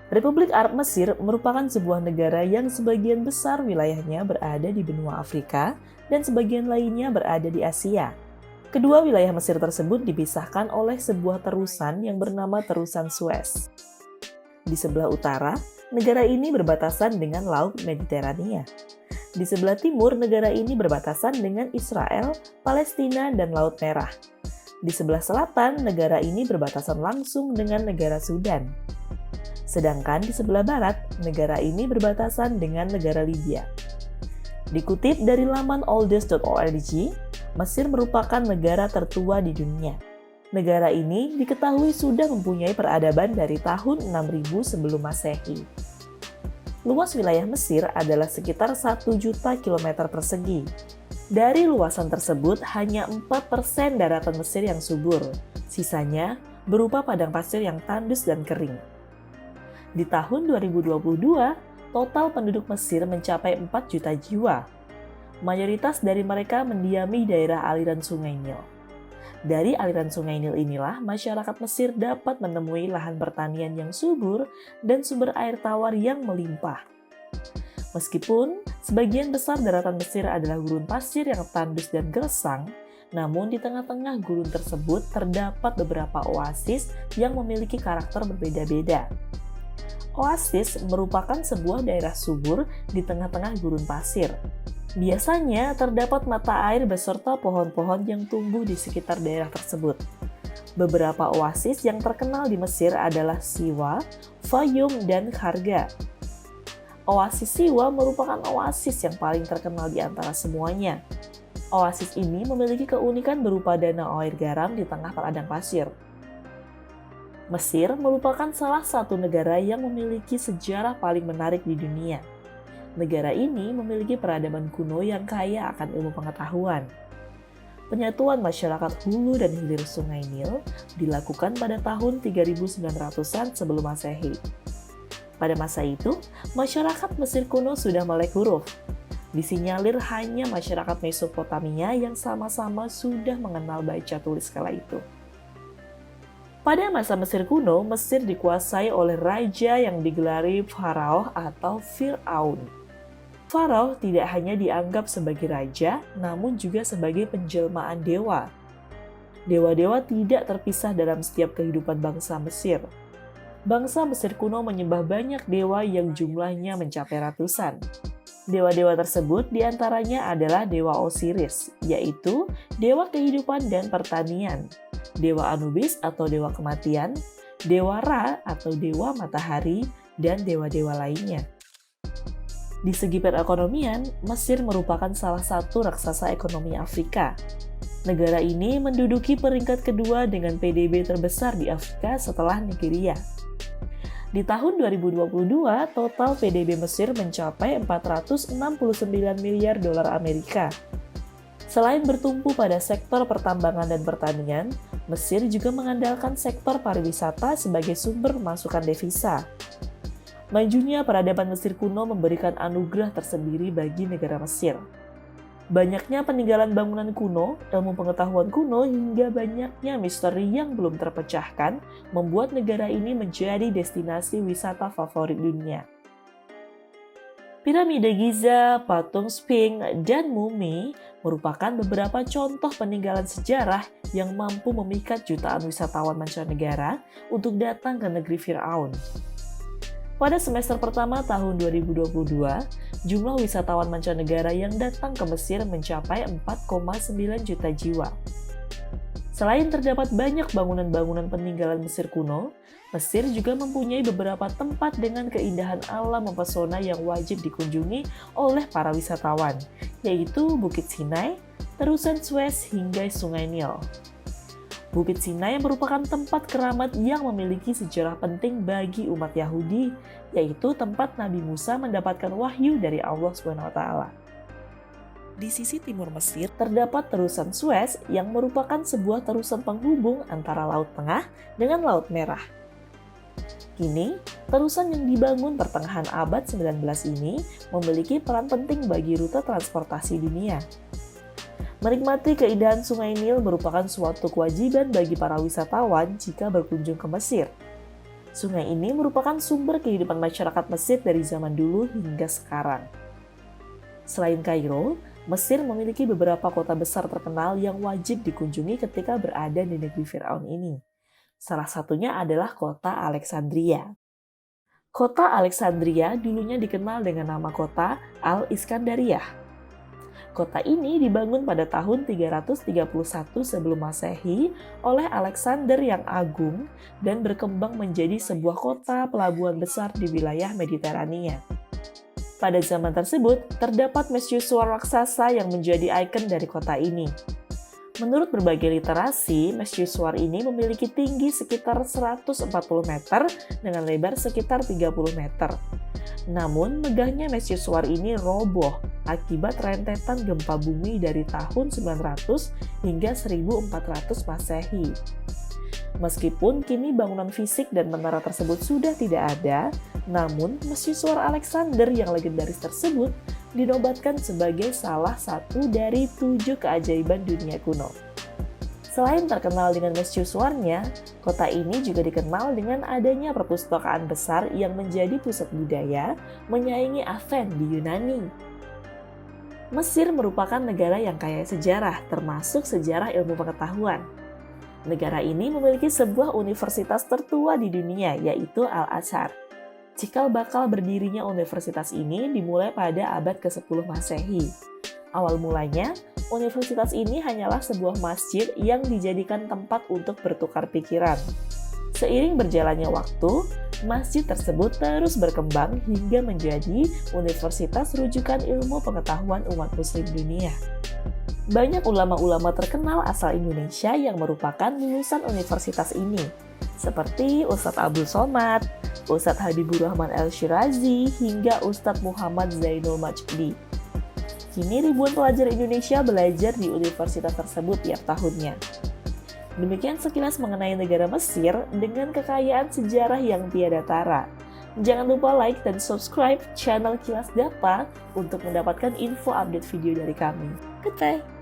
Republik Arab Mesir merupakan sebuah negara yang sebagian besar wilayahnya berada di benua Afrika dan sebagian lainnya berada di Asia. Kedua wilayah Mesir tersebut dipisahkan oleh sebuah terusan yang bernama Terusan Suez. Di sebelah utara, negara ini berbatasan dengan Laut Mediterania. Di sebelah timur, negara ini berbatasan dengan Israel, Palestina, dan Laut Merah. Di sebelah selatan, negara ini berbatasan langsung dengan negara Sudan. Sedangkan di sebelah barat, negara ini berbatasan dengan negara Libya. Dikutip dari laman oldest.org, Mesir merupakan negara tertua di dunia. Negara ini diketahui sudah mempunyai peradaban dari tahun 6000 sebelum Masehi. Luas wilayah Mesir adalah sekitar 1 juta kilometer persegi. Dari luasan tersebut, hanya 4% daratan Mesir yang subur. Sisanya berupa padang pasir yang tandus dan kering. Di tahun 2022, total penduduk Mesir mencapai 4 juta jiwa. Mayoritas dari mereka mendiami daerah aliran Sungai Nil. Dari aliran Sungai Nil inilah masyarakat Mesir dapat menemui lahan pertanian yang subur dan sumber air tawar yang melimpah. Meskipun sebagian besar daratan Mesir adalah gurun pasir yang tandus dan gersang, namun di tengah-tengah gurun tersebut terdapat beberapa oasis yang memiliki karakter berbeda-beda. Oasis merupakan sebuah daerah subur di tengah-tengah gurun pasir. Biasanya terdapat mata air beserta pohon-pohon yang tumbuh di sekitar daerah tersebut. Beberapa oasis yang terkenal di Mesir adalah Siwa, Fayum, dan Kharga. Oasis Siwa merupakan oasis yang paling terkenal di antara semuanya. Oasis ini memiliki keunikan berupa danau air garam di tengah padang pasir. Mesir merupakan salah satu negara yang memiliki sejarah paling menarik di dunia. Negara ini memiliki peradaban kuno yang kaya akan ilmu pengetahuan. Penyatuan masyarakat hulu dan hilir Sungai Nil dilakukan pada tahun 3900-an sebelum Masehi. Pada masa itu, masyarakat Mesir kuno sudah melek huruf. Disinyalir hanya masyarakat Mesopotamia yang sama-sama sudah mengenal baca tulis kala itu. Pada masa Mesir kuno, Mesir dikuasai oleh raja yang digelari Pharaoh atau Fir'aun. Pharaoh tidak hanya dianggap sebagai raja, namun juga sebagai penjelmaan dewa. Dewa-dewa tidak terpisah dalam setiap kehidupan bangsa Mesir. Bangsa Mesir kuno menyembah banyak dewa yang jumlahnya mencapai ratusan. Dewa-dewa tersebut diantaranya adalah Dewa Osiris, yaitu dewa kehidupan dan pertanian, Dewa Anubis atau dewa kematian, Dewa Ra atau dewa matahari, dan dewa-dewa lainnya. Di segi perekonomian, Mesir merupakan salah satu raksasa ekonomi Afrika. Negara ini menduduki peringkat kedua dengan PDB terbesar di Afrika setelah Nigeria. Di tahun 2022, total PDB Mesir mencapai 469 miliar dolar Amerika. Selain bertumpu pada sektor pertambangan dan pertanian, Mesir juga mengandalkan sektor pariwisata sebagai sumber masukan devisa. Majunya peradaban Mesir kuno memberikan anugerah tersendiri bagi negara Mesir. Banyaknya peninggalan bangunan kuno, ilmu pengetahuan kuno, hingga banyaknya misteri yang belum terpecahkan membuat negara ini menjadi destinasi wisata favorit dunia. Piramida Giza, patung Sphinx, dan mumi merupakan beberapa contoh peninggalan sejarah yang mampu memikat jutaan wisatawan mancanegara untuk datang ke negeri Firaun. Pada semester pertama tahun 2022, jumlah wisatawan mancanegara yang datang ke Mesir mencapai 4,9 juta jiwa. Selain terdapat banyak bangunan-bangunan peninggalan Mesir kuno, Mesir juga mempunyai beberapa tempat dengan keindahan alam mempesona yang wajib dikunjungi oleh para wisatawan, yaitu Bukit Sinai, Terusan Suez, hingga Sungai Nil. Bukit Sinai merupakan tempat keramat yang memiliki sejarah penting bagi umat Yahudi, yaitu tempat Nabi Musa mendapatkan wahyu dari Allah SWT. Di sisi timur Mesir terdapat Terusan Suez yang merupakan sebuah terusan penghubung antara Laut Tengah dengan Laut Merah. Kini, terusan yang dibangun pertengahan abad 19 ini memiliki peran penting bagi rute transportasi dunia. Menikmati keindahan Sungai Nil merupakan suatu kewajiban bagi para wisatawan jika berkunjung ke Mesir. Sungai ini merupakan sumber kehidupan masyarakat Mesir dari zaman dulu hingga sekarang. Selain Kairo, Mesir memiliki beberapa kota besar terkenal yang wajib dikunjungi ketika berada di negeri Firaun ini. Salah satunya adalah kota Alexandria. Kota Alexandria dulunya dikenal dengan nama kota Al-Iskandariyah. Kota ini dibangun pada tahun 331 sebelum Masehi oleh Alexander yang Agung dan berkembang menjadi sebuah kota pelabuhan besar di wilayah Mediterania. Pada zaman tersebut, terdapat mercusuar raksasa yang menjadi ikon dari kota ini. Menurut berbagai literasi, mercusuar ini memiliki tinggi sekitar 140 meter dengan lebar sekitar 30 meter. Namun, megahnya mercusuar ini roboh akibat rentetan gempa bumi dari tahun 900 hingga 1400 Masehi. Meskipun kini bangunan fisik dan menara tersebut sudah tidak ada, namun mercusuar Alexander yang legendaris tersebut dinobatkan sebagai salah satu dari 7 keajaiban dunia kuno. Selain terkenal dengan mercusuarnya, kota ini juga dikenal dengan adanya perpustakaan besar yang menjadi pusat budaya menyaingi Athens di Yunani. Mesir merupakan negara yang kaya sejarah, termasuk sejarah ilmu pengetahuan. Negara ini memiliki sebuah universitas tertua di dunia, yaitu Al-Azhar. Cikal bakal berdirinya universitas ini dimulai pada abad ke-10 Masehi. Awal mulanya, universitas ini hanyalah sebuah masjid yang dijadikan tempat untuk bertukar pikiran. Seiring berjalannya waktu, masjid tersebut terus berkembang hingga menjadi universitas rujukan ilmu pengetahuan umat muslim dunia. Banyak ulama-ulama terkenal asal Indonesia yang merupakan lulusan universitas ini, seperti Ustadz Abdul Somad, Ustadz Habibur Rahman El-Shirazi, hingga Ustadz Muhammad Zainul Majdi. Kini ribuan pelajar Indonesia belajar di universitas tersebut tiap tahunnya. Demikian sekilas mengenai negara Mesir dengan kekayaan sejarah yang tiada tara. Jangan lupa like dan subscribe channel Kilas Dapa untuk mendapatkan info update video dari kami. Goodbye!